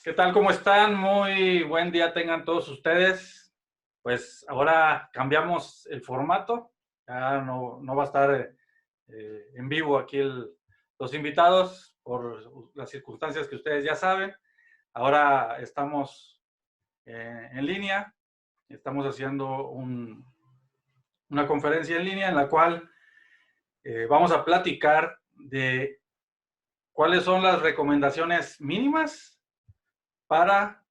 ¿Qué tal? ¿Cómo están? Muy buen día tengan todos ustedes. Pues ahora cambiamos el formato. Ya no va a estar en vivo aquí los invitados por las circunstancias que ustedes ya saben. Ahora estamos en línea. Estamos haciendo una conferencia en línea en la cual vamos a platicar de cuáles son las recomendaciones mínimas para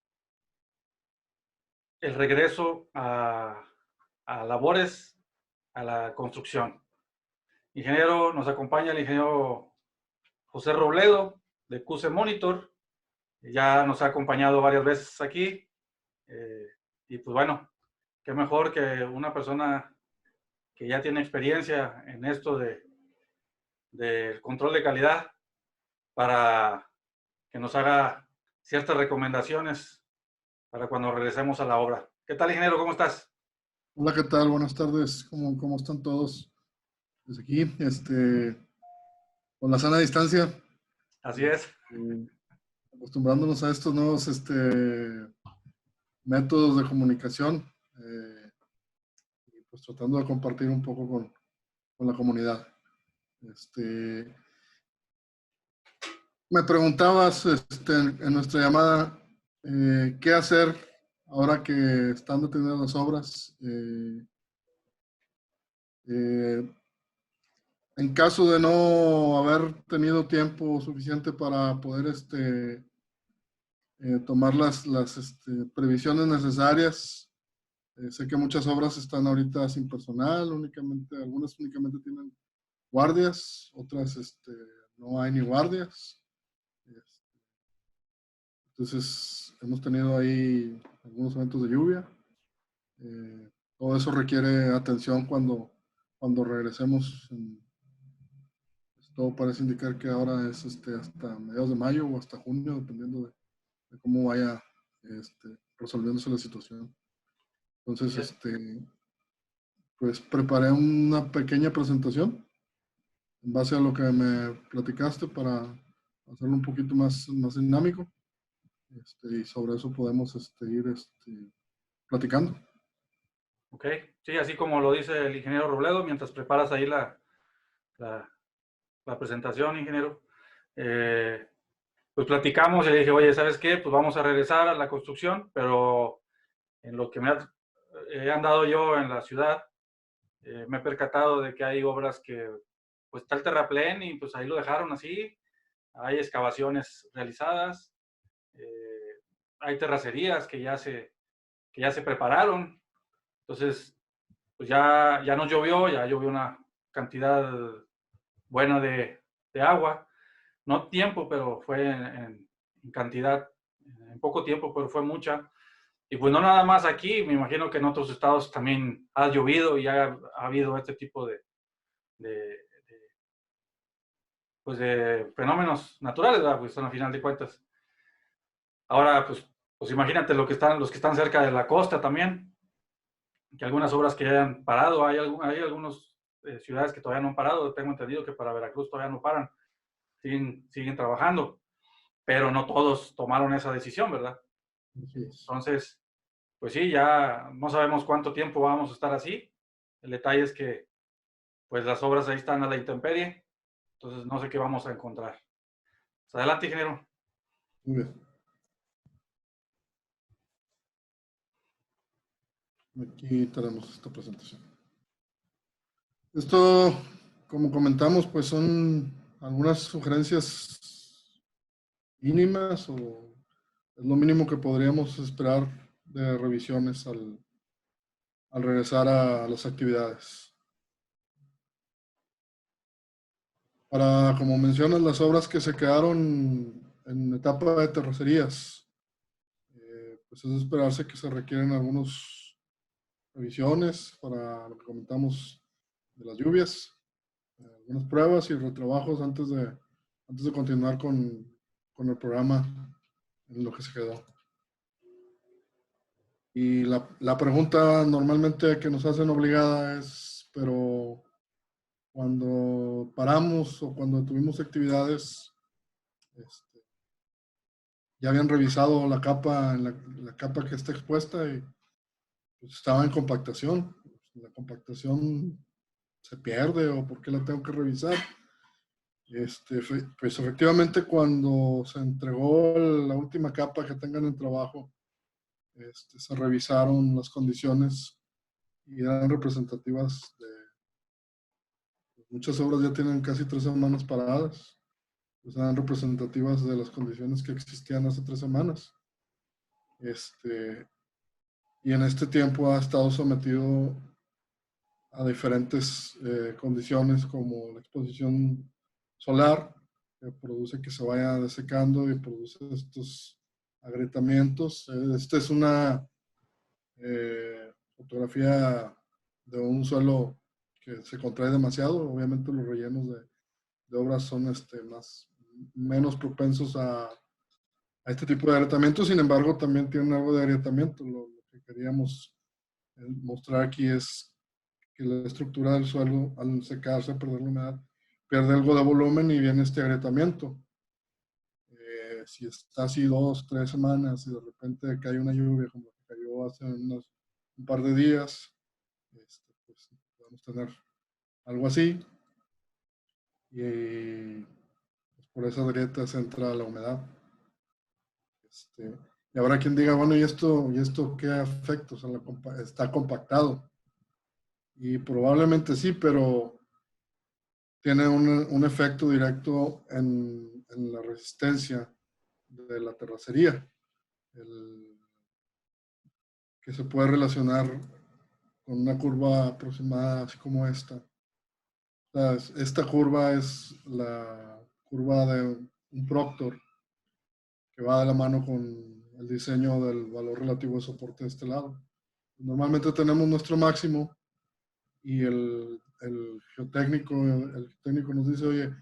el regreso a labores, a la construcción. Ingeniero, nos acompaña el ingeniero José Robledo de QC Monitor. Ya nos ha acompañado varias veces aquí. Y pues bueno, qué mejor que una persona que ya tiene experiencia en esto del control de calidad para que nos haga ciertas recomendaciones para cuando regresemos a la obra. ¿Qué tal, ingeniero? ¿Cómo estás? Hola, ¿qué tal? Buenas tardes. ¿Cómo están todos? Desde aquí, con la sana distancia, Así es. acostumbrándonos a estos nuevos métodos de comunicación, y pues tratando de compartir un poco con la comunidad. Este, Me preguntabas en nuestra llamada qué hacer ahora que están detenidas las obras. Eh, En caso de no haber tenido tiempo suficiente para poder tomar las previsiones necesarias, sé que muchas obras están ahorita sin personal, algunas únicamente tienen guardias, otras no hay ni guardias. Este, Entonces, hemos tenido ahí algunos eventos de lluvia. Todo eso requiere atención cuando regresemos. Todo parece indicar que ahora es hasta mediados de mayo o hasta junio, dependiendo de cómo vaya resolviéndose la situación. Entonces, pues preparé una pequeña presentación en base a lo que me platicaste para hacerlo un poquito más dinámico. Y sobre eso podemos ir platicando. Ok, sí, así como lo dice el ingeniero Robledo, mientras preparas ahí la, la presentación, ingeniero, eh, pues platicamos y le dije, oye, ¿sabes qué? Pues vamos a regresar a la construcción, pero en lo que he andado yo en la ciudad, me he percatado de que hay obras que, pues está el terraplén y pues ahí lo dejaron así, hay excavaciones realizadas, eh, hay terracerías que ya se prepararon, entonces pues ya nos llovió, ya llovió una cantidad buena de agua, no tiempo, pero fue en cantidad, en poco tiempo, pero fue mucha. Y pues no nada más aquí, me imagino que en otros estados también ha llovido y ha habido este tipo de, pues de fenómenos naturales, ¿verdad? Pues son a final de cuentas. Ahora, pues imagínate los que están cerca de la costa también, que algunas obras que ya han parado, hay algunas ciudades que todavía no han parado, tengo entendido que para Veracruz todavía no paran, siguen trabajando, pero no todos tomaron esa decisión, ¿verdad? Así es. Entonces, pues sí, ya no sabemos cuánto tiempo vamos a estar así. El detalle es que, pues las obras ahí están a la intemperie, entonces no sé qué vamos a encontrar. Pues adelante, ingeniero. Muy bien. Aquí tenemos esta presentación. Esto, como comentamos, pues son algunas sugerencias mínimas o es lo mínimo que podríamos esperar de revisiones al regresar a las actividades. Para, como mencionas, las obras que se quedaron en etapa de terracerías, pues es de esperarse que se requieren algunas revisiones para lo que comentamos de las lluvias, algunas pruebas y retrabajos antes de continuar con el programa en lo que se quedó. Y la pregunta normalmente que nos hacen obligada es, pero cuando paramos o cuando tuvimos actividades, este, ya habían revisado la capa, la capa que está expuesta y pues, estaba en compactación. La compactación se pierde o por qué la tengo que revisar. Pues efectivamente cuando se entregó la última capa que tengan en trabajo, se revisaron las condiciones y eran representativas de muchas obras ya tienen casi 3 semanas paradas, pues eran representativas de las condiciones que existían hace 3 semanas. Y en este tiempo ha estado sometido a diferentes condiciones como la exposición solar, que produce que se vaya desecando y produce estos agrietamientos. Esta es una fotografía de un suelo que se contrae demasiado. Obviamente los rellenos de obras son menos propensos a este tipo de agrietamiento. Sin embargo, también tienen algo de agrietamiento. Lo que queríamos mostrar aquí es que la estructura del suelo, al secarse, perder la humedad, pierde algo de volumen y viene este agrietamiento. Si está así 2, 3 semanas y de repente cae una lluvia como la que cayó hace un par de días, pues podemos tener algo así. Y pues, por esas grietas entra la humedad. Y habrá quien diga, bueno, ¿y esto qué afecta? O sea, está compactado. Y probablemente sí, pero tiene un efecto directo en la resistencia de la terracería, que se puede relacionar con una curva aproximada así como esta. O sea, esta curva es la curva de un Proctor que va de la mano con el diseño del valor relativo de soporte de este lado. Normalmente tenemos nuestro máximo y el geotécnico nos dice, oye,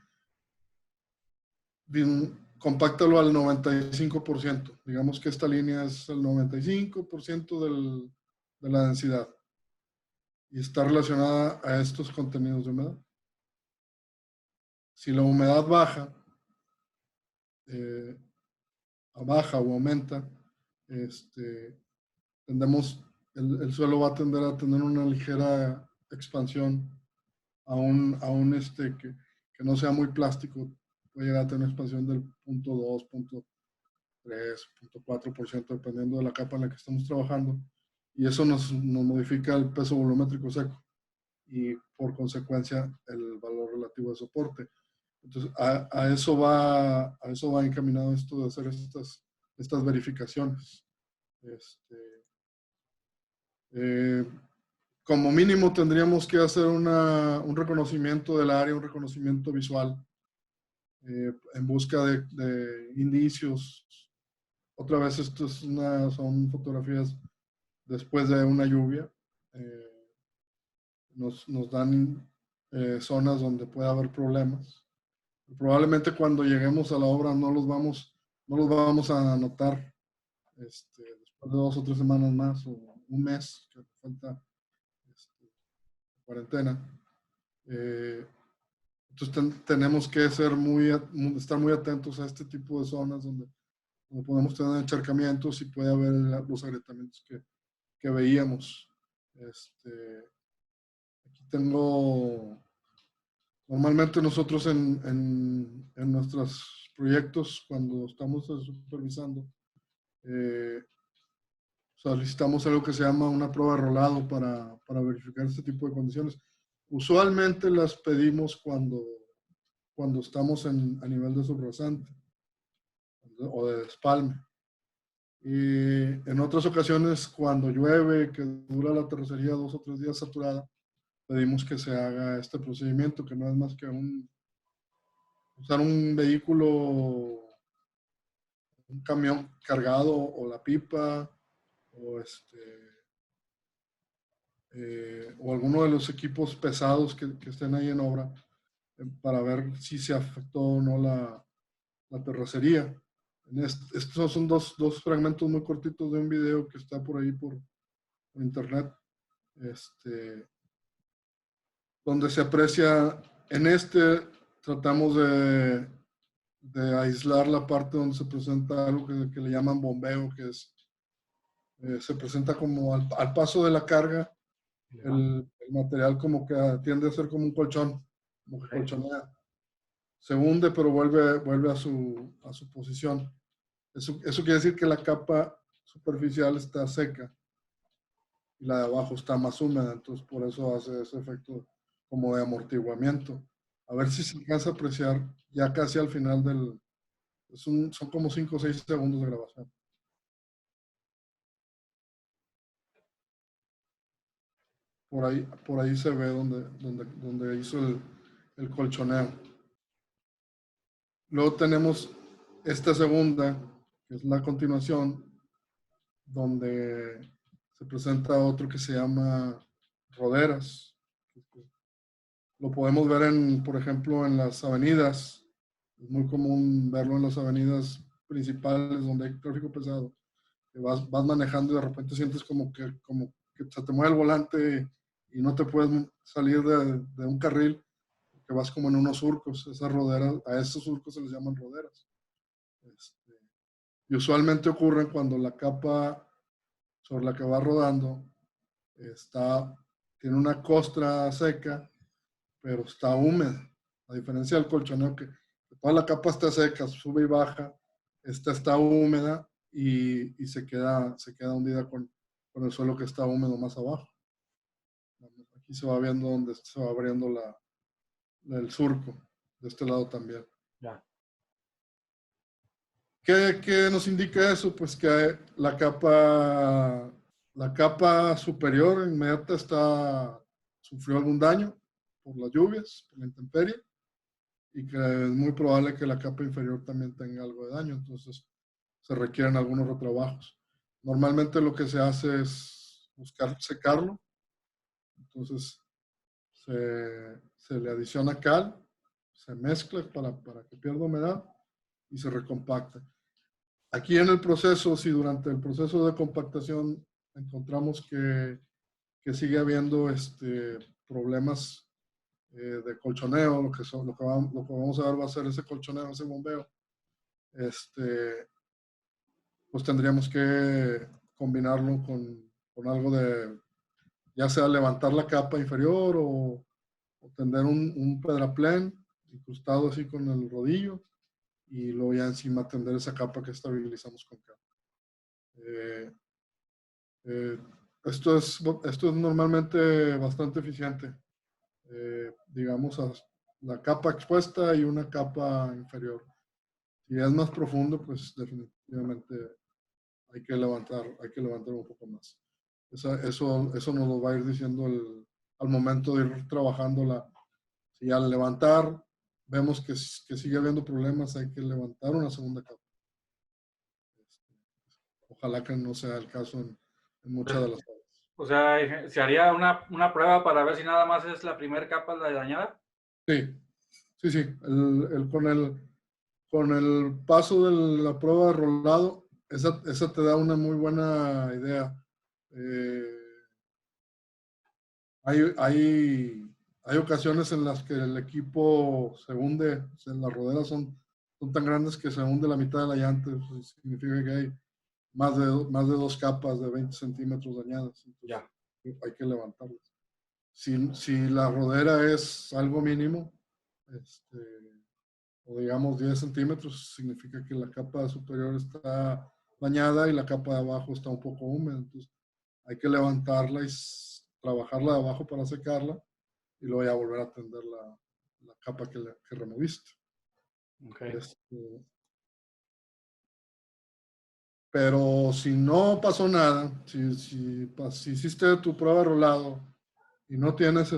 compáctalo al 95%. Digamos que esta línea es el 95% de la densidad y está relacionada a estos contenidos de humedad. Si la humedad baja o aumenta, el suelo va a tender a tener una ligera expansión, aún que no sea muy plástico, puede llegar a tener una expansión del 0.2, 0.3, 0.4%, dependiendo de la capa en la que estamos trabajando. Y eso nos modifica el peso volumétrico seco y por consecuencia el valor relativo de soporte. Entonces, a eso va encaminado esto de hacer estas verificaciones. Como mínimo tendríamos que hacer un reconocimiento del área, un reconocimiento visual, en busca de indicios. Otra vez, son fotografías después de una lluvia. Nos dan zonas donde puede haber problemas. Probablemente cuando lleguemos a la obra no los vamos a notar después de 2 o 3 semanas más o un mes que falta cuarentena. Entonces tenemos que estar muy atentos a este tipo de zonas donde podemos tener encharcamientos y puede haber los agrietamientos que veíamos. Aquí tengo, normalmente nosotros en nuestros proyectos, cuando estamos supervisando, solicitamos algo que se llama una prueba de rolado para verificar este tipo de condiciones. Usualmente las pedimos cuando estamos a nivel de subrasante o de despalme. Y en otras ocasiones, cuando llueve, que dura la terracería 2 o 3 días saturada, pedimos que se haga este procedimiento, que no es más que usar un vehículo, un camión cargado o la pipa o alguno de los equipos pesados que estén ahí en obra para ver si se afectó o no la terracería. Estos son dos fragmentos muy cortitos de un video que está por ahí por internet, donde se aprecia, tratamos de de aislar la parte donde se presenta algo que le llaman bombeo, que es, se presenta como al paso de la carga, el material como que tiende a ser como un colchón, como que Ok. colchonea. Se hunde, pero vuelve a su posición. Eso quiere decir que la capa superficial está seca y la de abajo está más húmeda, entonces por eso hace ese efecto como de amortiguamiento. A ver si se alcanza a apreciar ya casi al final del... son como 5 o 6 segundos de grabación. Por ahí se ve donde hizo el colchoneo. Luego tenemos esta segunda, que es la continuación, donde se presenta otro que se llama roderas. Lo podemos ver, por ejemplo, en las avenidas. Es muy común verlo en las avenidas principales donde hay tráfico pesado. Que vas manejando y de repente sientes como que se te mueve el volante y no te puedes salir de un carril, que vas como en unos surcos. Esas roderas, a esos surcos se les llaman roderas. Y usualmente ocurren cuando la capa sobre la que va rodando tiene una costra seca, pero está húmeda. A diferencia del colchoneo, que toda la capa está seca, sube y baja, esta está húmeda y se queda hundida con el suelo que está húmedo más abajo. Aquí se va viendo donde se va abriendo el surco, de este lado también. Ya. ¿Qué nos indica eso? Pues que la capa superior inmediata sufrió algún daño por las lluvias, por la intemperie, y que es muy probable que la capa inferior también tenga algo de daño, entonces se requieren algunos retrabajos. Normalmente lo que se hace es buscar secarlo, entonces se le adiciona cal, se mezcla para que pierda humedad y se recompacta. Aquí en el proceso, si durante el proceso de compactación encontramos que sigue habiendo problemas de colchoneo, lo que vamos a ver va a ser ese colchoneo, ese bombeo, pues tendríamos que combinarlo con algo de, ya sea levantar la capa inferior o tender un pedraplén incrustado así con el rodillo y luego ya encima tender esa capa que estabilizamos con cal. Eh, esto es normalmente bastante eficiente. Digamos, la capa expuesta y una capa inferior. Si es más profundo, pues definitivamente hay que levantar un poco más. Eso nos lo va a ir diciendo al momento de ir trabajando si al levantar vemos que sigue habiendo problemas, hay que levantar una segunda capa. Ojalá que no sea el caso en muchas de las áreas. O sea, ¿se haría una prueba para ver si nada más es la primera capa la dañada? Sí, sí, sí. Con el paso de la prueba de rolado, esa te da una muy buena idea. Hay ocasiones en las que el equipo se hunde, o sea, las roderas son tan grandes que se hunde la mitad de la llanta, pues, significa que hay más de 2 capas de 20 centímetros dañadas, entonces Ya. hay que levantarlas. Si la rodera es algo mínimo, o digamos 10 centímetros, significa que la capa superior está dañada y la capa de abajo está un poco húmeda, entonces hay que levantarla y trabajarla de abajo para secarla y luego ya volver a tender la capa que removiste. Okay. Pero si no pasó nada, si hiciste tu prueba de rolado y no tienes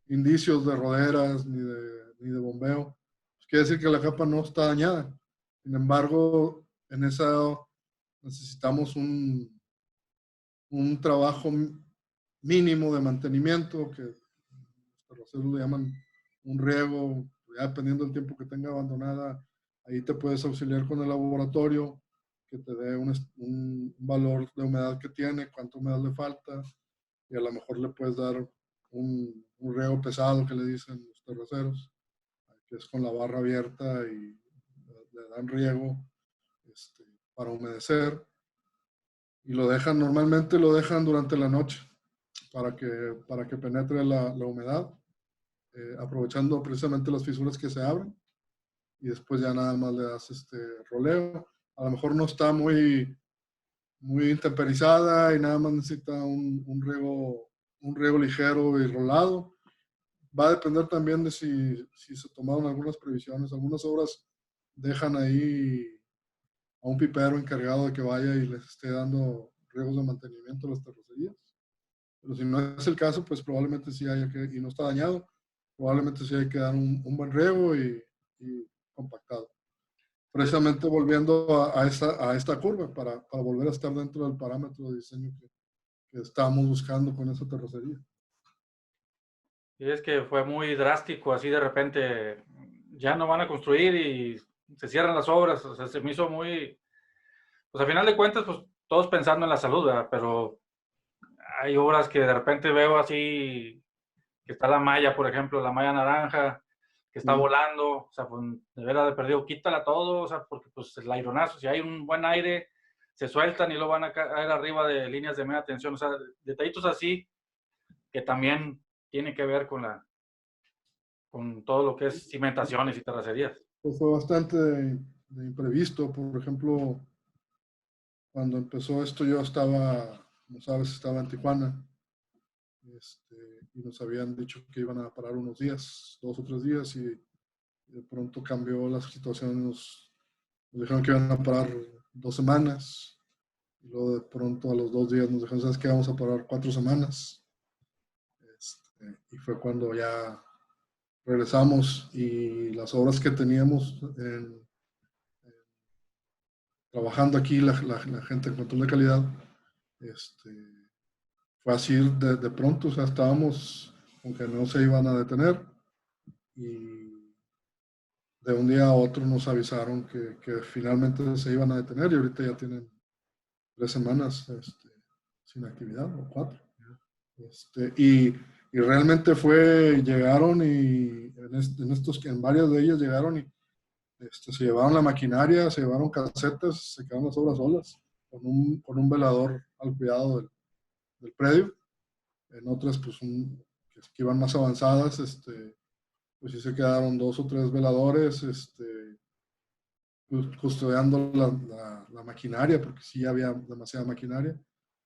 indicios de roderas ni de bombeo, pues quiere decir que la capa no está dañada. Sin embargo, en esa necesitamos un trabajo mínimo de mantenimiento, que los terraceros le llaman un riego, ya dependiendo del tiempo que tenga abandonada, ahí te puedes auxiliar con el laboratorio, que te dé un valor de humedad que tiene, cuánta humedad le falta, y a lo mejor le puedes dar un riego pesado que le dicen los terraceros, que es con la barra abierta y le dan riego para humedecer y normalmente lo dejan durante la noche para que penetre la humedad, aprovechando precisamente las fisuras que se abren y después ya nada más le das roleo. A lo mejor no está muy intemperizada y nada más necesita un riego ligero y rolado. Va a depender también de si se tomaron algunas previsiones. Algunas obras dejan ahí a un pipero encargado de que vaya y les esté dando riegos de mantenimiento a las terracerías. Pero si no es el caso, pues probablemente sí haya que, y no está dañado, probablemente sí hay que dar un buen riego y compactado. Precisamente volviendo a esta curva para volver a estar dentro del parámetro de diseño que estábamos buscando con esa terracería. Y es que fue muy drástico, así de repente ya no van a construir y se cierran las obras. O sea, se me hizo muy, pues a final de cuentas, pues todos pensando en la salud, ¿verdad? Pero hay obras que de repente veo así, que está la malla, por ejemplo, la malla naranja, que está volando, o sea, pues de veras de perdido, quítala todo, o sea, porque pues el aironazo, si hay un buen aire, se sueltan y luego van a caer arriba de líneas de media tensión, o sea, detallitos así que también tiene que ver con todo lo que es cimentaciones y terracerías. Pues fue bastante de imprevisto. Por ejemplo, cuando empezó esto yo estaba, como sabes, estaba en Tijuana y nos habían dicho que iban a parar unos días, 2 o 3 días, y de pronto cambió la situación. Nos dijeron que iban a parar 2 semanas, y luego de pronto a los 2 días nos dijeron, ¿sabes qué? Vamos a parar 4 semanas. Y fue cuando ya regresamos y las obras que teníamos trabajando aquí, la gente en control de calidad, fue así de pronto, o sea, estábamos con que no se iban a detener y de un día a otro nos avisaron que finalmente se iban a detener y ahorita ya tienen 3 semanas sin actividad o 4. Y realmente llegaron y en varias de ellas llegaron y se llevaron la maquinaria, se llevaron casetas, se quedaron las obras solas con un velador al cuidado del predio. En otras, pues, que iban más avanzadas, pues sí se quedaron 2 o 3 veladores, custodiando la maquinaria, porque sí había demasiada maquinaria,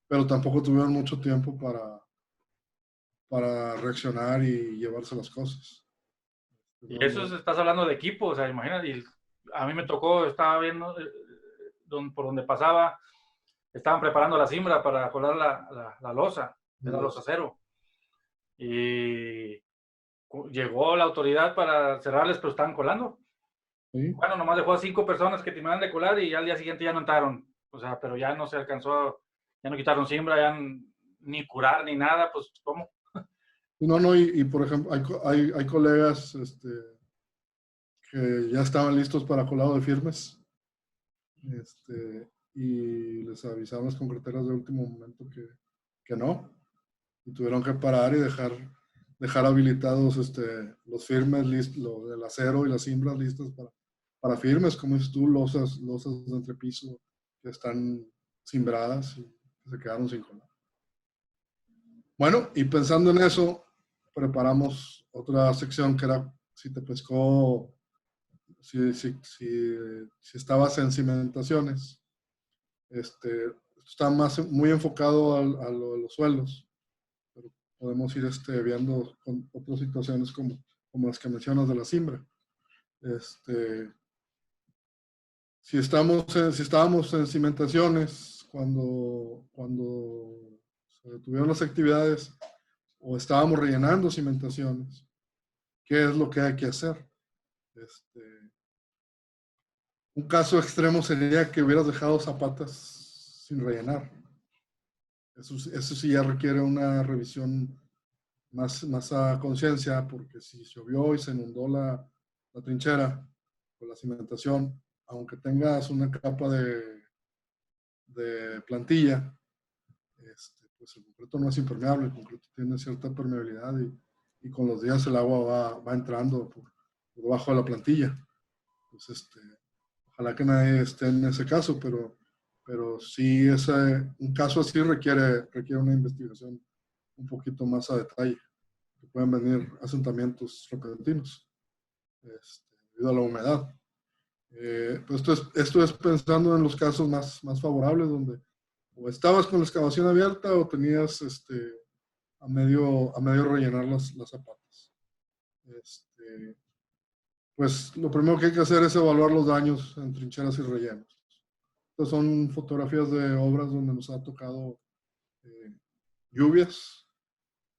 pero tampoco tuvieron mucho tiempo para reaccionar y llevarse las cosas. Y eso estás hablando de equipo, o sea, imagínate, y a mí me tocó, estaba viendo por donde pasaba, estaban preparando la cimbra para colar la losa, era losa cero. Y llegó la autoridad para cerrarles, pero estaban colando. ¿Sí? Bueno, nomás dejó a 5 personas que terminaban de colar y al día siguiente ya no entraron. O sea, pero ya no se alcanzó, ya no quitaron cimbra, ya ni curar ni nada, pues ¿cómo? No, y por ejemplo, hay colegas que ya estaban listos para colado de firmes, y les avisaron las concreteras de último momento que no, y tuvieron que parar y dejar habilitados los firmes, lo del acero y las cimbras listas para firmes, como dices tú, losas de entrepiso que están cimbradas y que se quedaron sin colar. Bueno, y pensando en eso, preparamos otra sección que era si te pescó, si estabas en cimentaciones. Está muy enfocado a lo de los suelos, pero podemos ir viendo con otras situaciones como las que mencionas de la cimbra. Si estábamos en cimentaciones cuando se detuvieron las actividades o estábamos rellenando cimentaciones, ¿qué es lo que hay que hacer? Un caso extremo sería que hubieras dejado zapatas sin rellenar. Eso sí ya requiere una revisión más a conciencia, porque si llovió y se inundó la trinchera o la cimentación, aunque tengas una capa de plantilla, pues el concreto no es impermeable, el concreto tiene cierta permeabilidad y con los días el agua va entrando debajo de la plantilla. Pues ojalá que nadie esté en ese caso, pero sí un caso así requiere una investigación un poquito más a detalle, que pueden venir asentamientos repentinos debido a la humedad. Pues esto es pensando en los casos más favorables, donde o estabas con la excavación abierta o tenías a medio rellenar las zapatas. Pues lo primero que hay que hacer es evaluar los daños en trincheras y rellenos. Estas son fotografías de obras donde nos ha tocado lluvias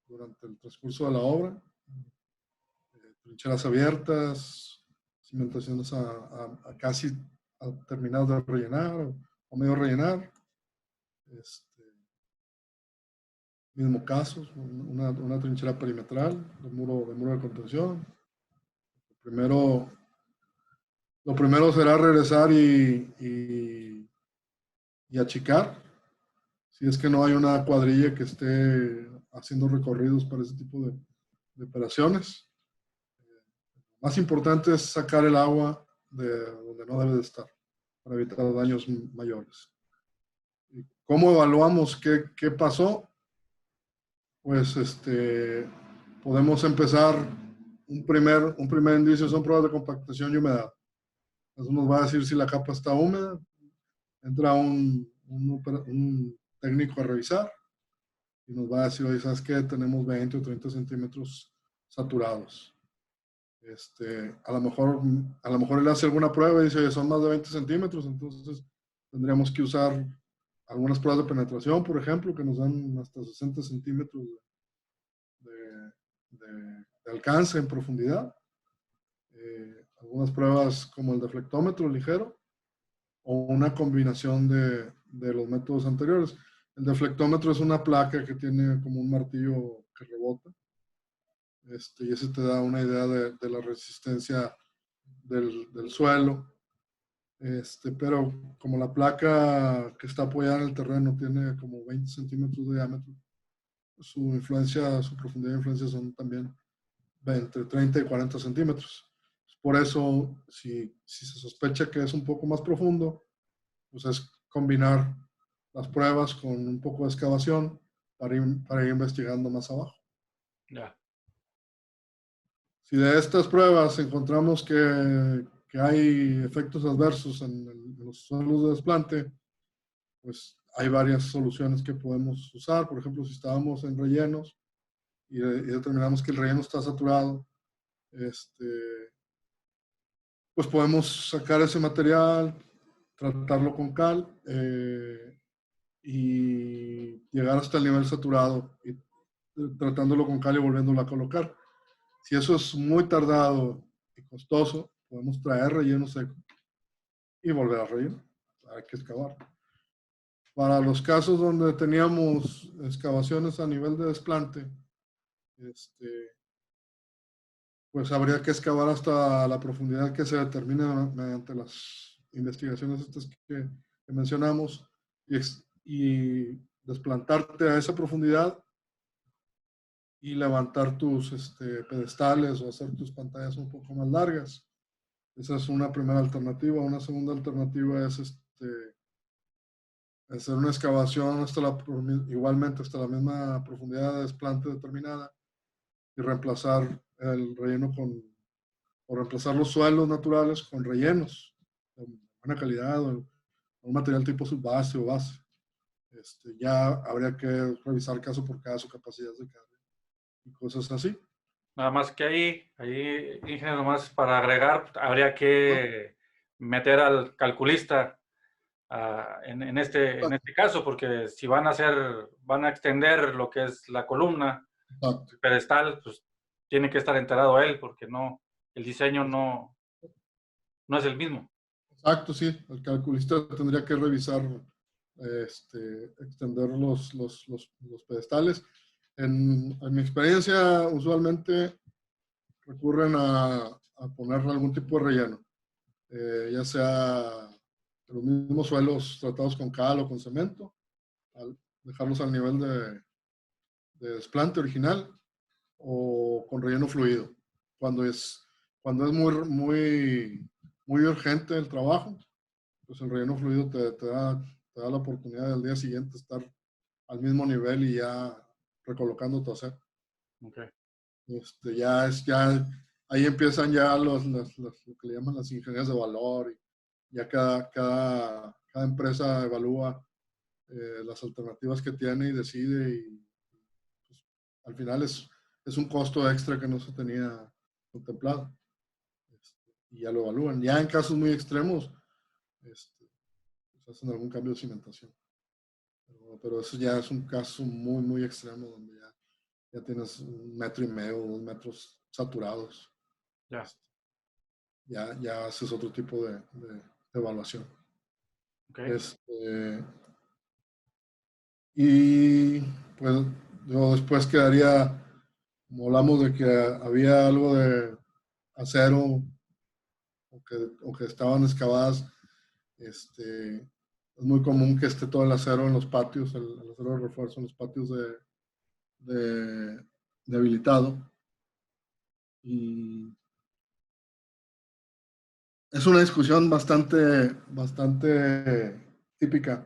durante el transcurso de la obra, trincheras abiertas, cimentaciones a casi terminadas de rellenar o medio rellenar. Mismo caso, una trinchera perimetral, de muro de contención. Lo primero será regresar y achicar, si es que no hay una cuadrilla que esté haciendo recorridos para ese tipo de operaciones. Más importante es sacar el agua de donde no debe de estar para evitar daños mayores. ¿Cómo evaluamos qué pasó? Pues podemos empezar un primer indicio, son pruebas de compactación y humedad. Eso nos va a decir si la capa está húmeda. Entra un técnico a revisar y nos va a decir, oye, ¿sabes qué? Tenemos 20 o 30 centímetros saturados. A lo mejor él hace alguna prueba y dice, oye, son más de 20 centímetros, entonces tendríamos que usar algunas pruebas de penetración, por ejemplo, que nos dan hasta 60 centímetros de alcance en profundidad. Algunas pruebas como el deflectómetro ligero o una combinación de los métodos anteriores. El deflectómetro es una placa que tiene como un martillo que rebota. Y ese te da una idea de la resistencia del suelo. Pero como la placa que está apoyada en el terreno tiene como 20 centímetros de diámetro, su profundidad de influencia son también entre 30 y 40 centímetros. Por eso, si se sospecha que es un poco más profundo, pues es combinar las pruebas con un poco de excavación para ir investigando más abajo. Ya. Si de estas pruebas encontramos que hay efectos adversos en los suelos de desplante, pues hay varias soluciones que podemos usar. Por ejemplo, si estábamos en rellenos y determinamos que el relleno está saturado, pues podemos sacar ese material, tratarlo con cal y llegar hasta el nivel saturado y tratándolo con cal y volviéndolo a colocar. Si eso es muy tardado y costoso, podemos traer relleno seco y volver a rellenar. Hay que excavar. Para los casos donde teníamos excavaciones a nivel de desplante, pues habría que excavar hasta la profundidad que se determine mediante las investigaciones estas que mencionamos y desplantarte a esa profundidad y levantar tus pedestales o hacer tus pantallas un poco más largas. Esa es una primera alternativa. Una segunda alternativa es hacer una excavación igualmente hasta la misma profundidad de desplante determinada y reemplazar el relleno o reemplazar los suelos naturales con rellenos de buena calidad o un material tipo subbase o base. Ya habría que revisar caso por caso, capacidad de carga y cosas así. Nada más que ahí, ingeniero, más para agregar, habría que meter al calculista en este caso, porque si van a extender lo que es la columna, Exacto. el pedestal, pues tiene que estar enterado él, porque el diseño no es el mismo. Exacto, sí. El calculista tendría que revisar, extender los pedestales. En mi experiencia, usualmente recurren a ponerle algún tipo de relleno, ya sea los mismos suelos tratados con cal o con cemento, al dejarlos al nivel de desplante original o con relleno fluido. cuando es muy urgente el trabajo, pues el relleno fluido te da la oportunidad del día siguiente estar al mismo nivel y ya recolocando tu acero. Okay. Ya ahí empiezan ya lo que le llaman las ingenierías de valor, y ya cada empresa evalúa las alternativas que tiene y decide, y pues, al final es un costo extra que no se tenía contemplado, y ya lo evalúan. Ya en casos muy extremos, este, pues hacen algún cambio de cimentación. Pero eso ya es un caso muy extremo, donde ya tienes 1,5 o 2 metros saturados. Ya. Ya haces otro tipo de evaluación. Okay. Y pues yo después quedaría, como hablamos de que había algo de acero, o que estaban excavadas, es muy común que esté todo el acero en los patios, el acero de refuerzo en los patios de habilitado. Y es una discusión bastante típica,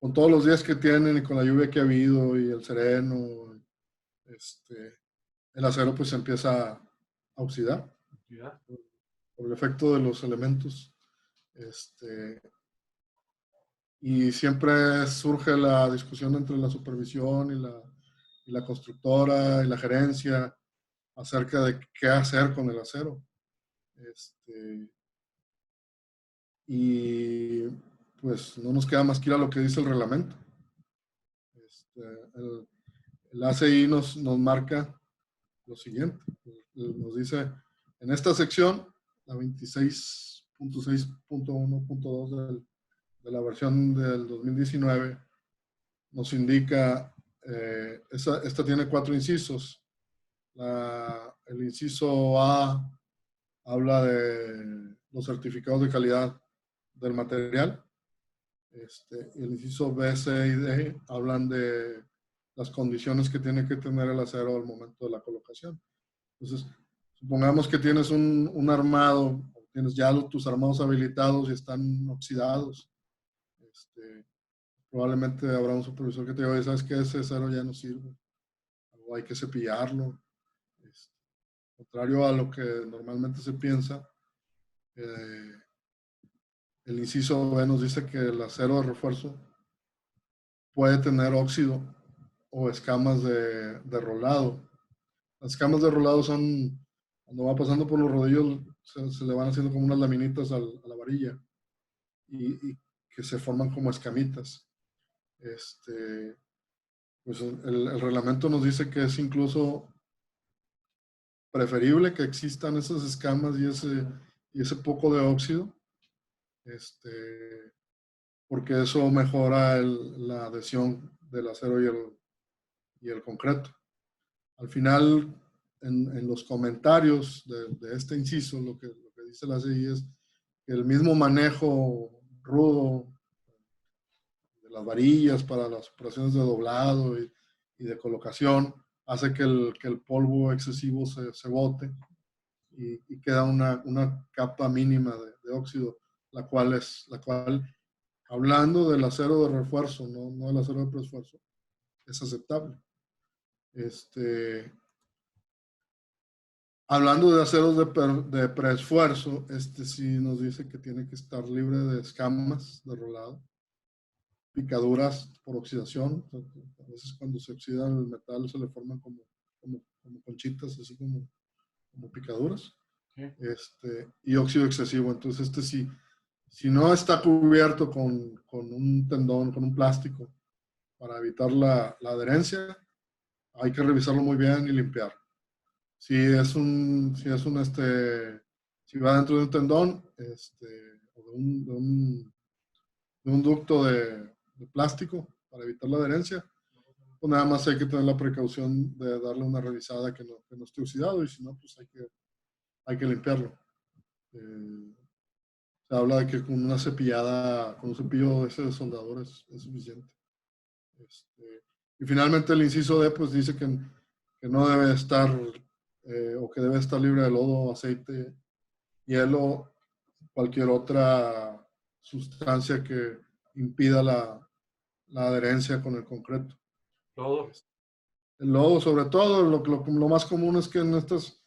con todos los días que tienen y con la lluvia que ha habido y el sereno. El acero pues se empieza a oxidar Ya. por el efecto de los elementos. Y siempre surge la discusión entre la supervisión y la constructora y la gerencia acerca de qué hacer con el acero. Y pues no nos queda más que ir a lo que dice el reglamento. El, el ACI nos marca lo siguiente. Nos dice, en esta sección, la 26.6.1.2 de la versión del 2019, nos indica, esta tiene 4 incisos. El inciso A habla de los certificados de calidad del material. El inciso B, C y D hablan de las condiciones que tiene que tener el acero al momento de la colocación. Entonces, supongamos que tienes un armado, tienes ya tus armados habilitados y están oxidados. Probablemente habrá un supervisor que te diga, ¿sabes qué? Ese acero ya no sirve, o hay que cepillarlo. Contrario a lo que normalmente se piensa, el inciso B nos dice que el acero de refuerzo puede tener óxido o escamas de rolado. Las escamas de rolado son, cuando va pasando por los rodillos, se le van haciendo como unas laminitas a la varilla, y que se forman como escamitas. Pues el reglamento nos dice que es incluso preferible que existan esas escamas y ese poco de óxido, porque eso mejora la adhesión del acero y el concreto. Al final, en los comentarios de este inciso, lo que dice la CI es que el mismo manejo rudo de las varillas para las operaciones de doblado y de colocación hace que el polvo excesivo se bote, y queda una capa mínima de óxido, la cual, hablando del acero de refuerzo, no del acero de preesfuerzo, es aceptable. Hablando de aceros de preesfuerzo, sí nos dice que tiene que estar libre de escamas de rolado, picaduras por oxidación. A veces cuando se oxida el metal se le forman como conchitas, así como picaduras. Okay. Y óxido excesivo. Entonces, si no está cubierto con un tendón, con un plástico, para evitar la adherencia, hay que revisarlo muy bien y limpiar. Si va dentro de un tendón, o de un ducto de plástico para evitar la adherencia, pues nada más hay que tener la precaución de darle una revisada que no esté oxidado, y si no, pues hay que limpiarlo. Se habla de que con una cepillada, con un cepillo ese de soldador es suficiente. Y finalmente el inciso D pues dice que no debe estar o que debe estar libre de lodo, aceite, hielo, cualquier otra sustancia que impida la adherencia con el concreto. Lodo. El lodo, sobre todo, lo más común es que en estas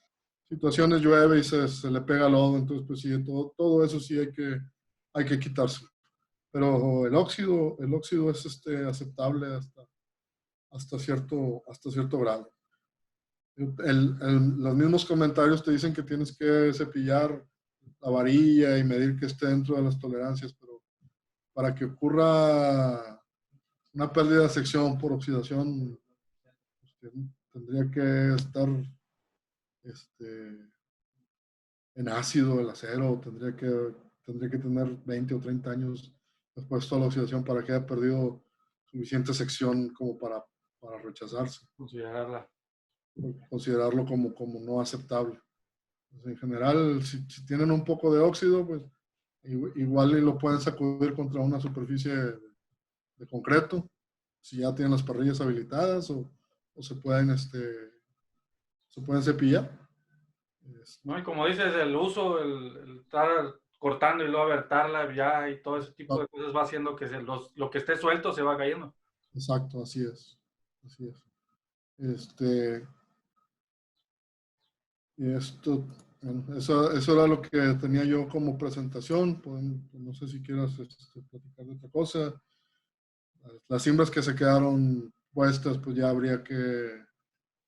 situaciones llueve y se le pega lodo, entonces pues sí, todo eso sí hay que quitarse. Pero el óxido es aceptable hasta cierto grado. Los mismos comentarios te dicen que tienes que cepillar la varilla y medir que esté dentro de las tolerancias, pero para que ocurra una pérdida de sección por oxidación, pues, tendría que estar en ácido el acero, tendría que tener 20 o 30 años después de la oxidación para que haya perdido suficiente sección como para rechazarse, Considerarla. considerarlo como no aceptable. Pues en general, si tienen un poco de óxido, pues igual y lo pueden sacudir contra una superficie de concreto, si ya tienen las parrillas habilitadas, o se pueden cepillar. ¿No? Y como dices, el uso, el estar cortando y luego abertarla ya y todo ese tipo de cosas va haciendo que lo que esté suelto se va cayendo. Exacto, así es. Así es. Este, y bueno, eso era lo que tenía yo como presentación. No sé si quieras platicar de otra cosa. Las cimbras que se quedaron puestas, pues ya habría que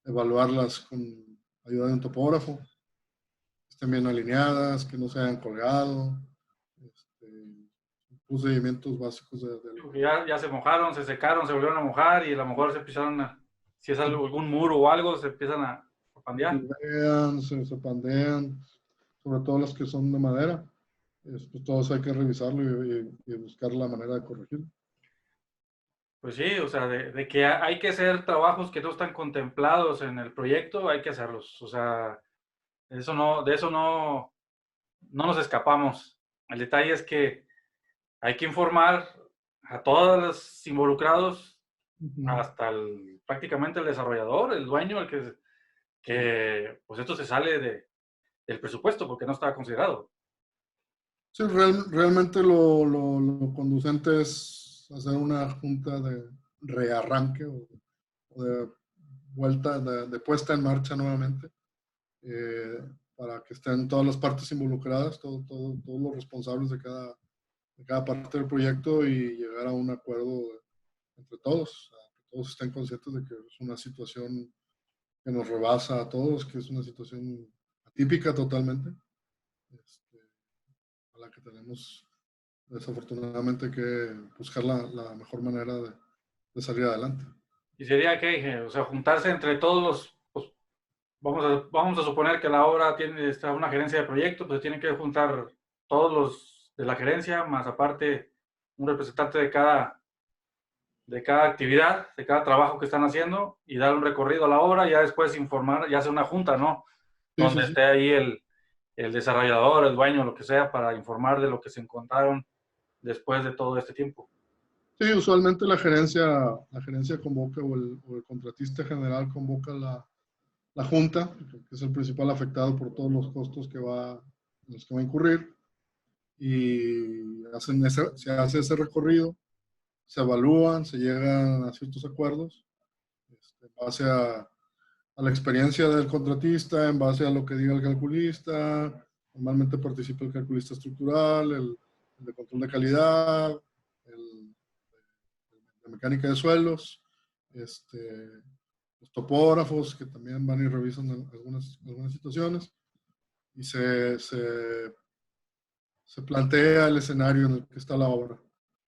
evaluarlas con ayuda de un topógrafo, que estén bien alineadas, que no se hayan colgado, procedimientos básicos Porque ya se mojaron, se secaron, se volvieron a mojar y a lo mejor se empezaron si es algún muro o algo, se empiezan a pandear. se pandean, sobre todo las que son de madera. Pues todos hay que revisarlo y buscar la manera de corregirlo. Pues sí, o sea, de que hay que hacer trabajos que no están contemplados en el proyecto, hay que hacerlos. O sea, de eso no nos escapamos. El detalle es que hay que informar a todos los involucrados, hasta prácticamente el desarrollador, el dueño, que pues esto se sale del presupuesto porque no estaba considerado. Sí, realmente lo conducente es hacer una junta de rearranque o de vuelta, de puesta en marcha nuevamente, para que estén todas las partes involucradas, todos los responsables de cada parte del proyecto y llegar a un acuerdo entre todos, que todos estén conscientes de que es una situación que nos rebasa a todos, que es una situación atípica totalmente, a la que tenemos desafortunadamente que buscar la mejor manera de salir adelante. Y sería que, o sea, juntarse entre todos pues, vamos a suponer que la obra está una gerencia de proyecto, pues tienen que juntar todos los de la gerencia, más aparte un representante de cada actividad, de cada trabajo que están haciendo y dar un recorrido a la obra y ya después informar, ya hacer una junta, ¿no? Sí, Donde sí, sí. esté ahí el desarrollador, el dueño, lo que sea, para informar de lo que se encontraron después de todo este tiempo. Sí, usualmente la gerencia convoca o el contratista general convoca la junta, que es el principal afectado por todos los costos en los que va a incurrir, y se hace ese recorrido, se evalúan, se llegan a ciertos acuerdos, en base a la experiencia del contratista, en base a lo que diga el calculista. Normalmente participa el calculista estructural, el de control de calidad, el de mecánica de suelos, los topógrafos que también van y revisan algunas situaciones, y se plantea el escenario en el que está la obra.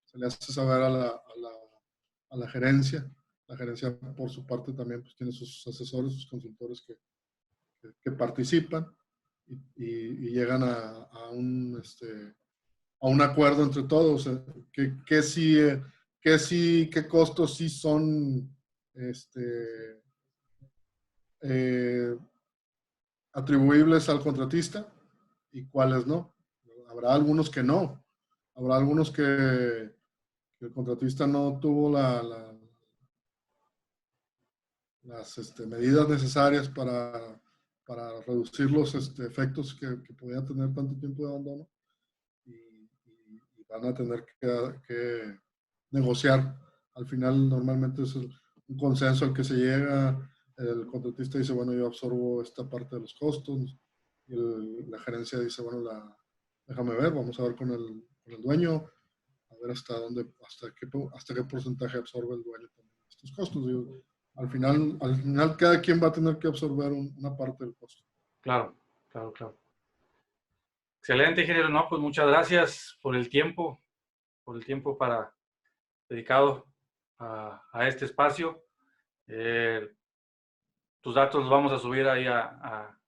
Se le hace saber a la gerencia. La gerencia, por su parte, también pues, tiene sus asesores, sus consultores que participan y llegan a un acuerdo entre todos, qué costos sí son eh, atribuibles al contratista y cuáles no. Habrá algunos que no. Habrá algunos que el contratista no tuvo las medidas necesarias para reducir los efectos que podía tener tanto tiempo de abandono y van a tener que negociar. Al final, normalmente es un consenso al que se llega. El contratista dice, bueno, yo absorbo esta parte de los costos. Y la gerencia dice, bueno, déjame ver, vamos a ver con el dueño, a ver hasta qué porcentaje absorbe el dueño también estos costos. Digo, al final cada quien va a tener que absorber una parte del costo. Claro, claro, claro. Excelente, ingeniero. No, pues muchas gracias por el tiempo dedicado a este espacio. Tus datos los vamos a subir ahí a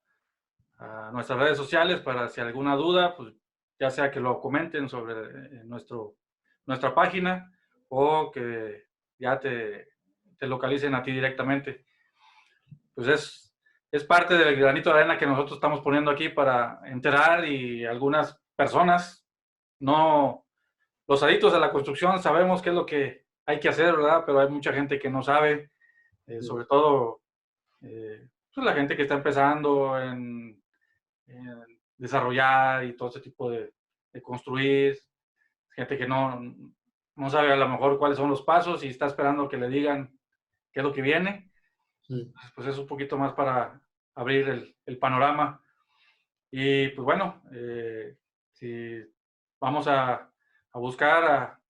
nuestras redes sociales para si alguna duda, pues ya sea que lo comenten sobre nuestra página o que ya te localicen a ti directamente. Pues es parte del granito de arena que nosotros estamos poniendo aquí para enterar, y algunas personas, no, los adictos a la construcción, sabemos qué es lo que hay que hacer, ¿verdad? Pero hay mucha gente que no sabe, sobre todo pues la gente que está empezando en desarrollar y todo ese tipo de construir, gente que no sabe a lo mejor cuáles son los pasos y está esperando que le digan qué es lo que viene. Sí. Pues es un poquito más para abrir el panorama. Y pues bueno, si vamos a buscar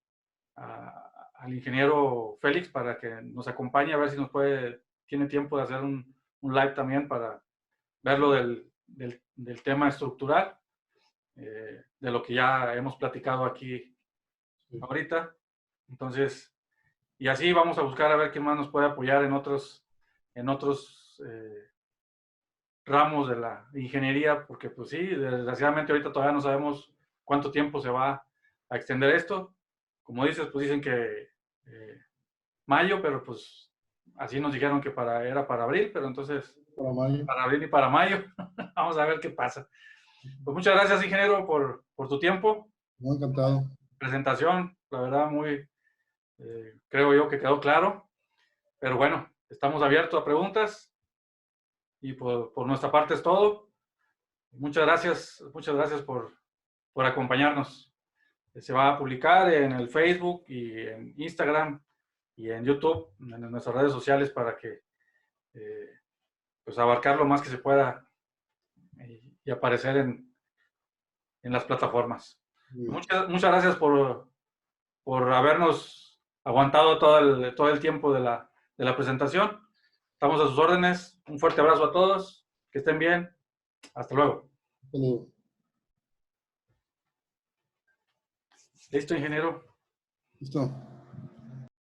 al ingeniero Félix para que nos acompañe, a ver si tiene tiempo de hacer un live también para verlo del tema estructural, de lo que ya hemos platicado aquí ahorita. Entonces, y así vamos a buscar a ver quién más nos puede apoyar en otros ramos de la ingeniería, porque pues sí, desgraciadamente ahorita todavía no sabemos cuánto tiempo se va a extender esto. Como dices, pues dicen que mayo, pero pues así nos dijeron que era para abril, pero entonces para abril y para mayo. Vamos a ver qué pasa. Pues muchas gracias, ingeniero, por tu tiempo. Muy encantado. Presentación, la verdad, creo yo que quedó claro. Pero bueno, estamos abiertos a preguntas y por nuestra parte es todo. Muchas gracias por acompañarnos. Se va a publicar en el Facebook y en Instagram y en YouTube, en nuestras redes sociales, para que pues abarcar lo más que se pueda y aparecer en las plataformas. Muchas gracias por habernos aguantado todo el tiempo de la presentación. Estamos a sus órdenes. Un fuerte abrazo a todos. Que estén bien. Hasta luego. Hasta luego. Listo, ingeniero. Listo.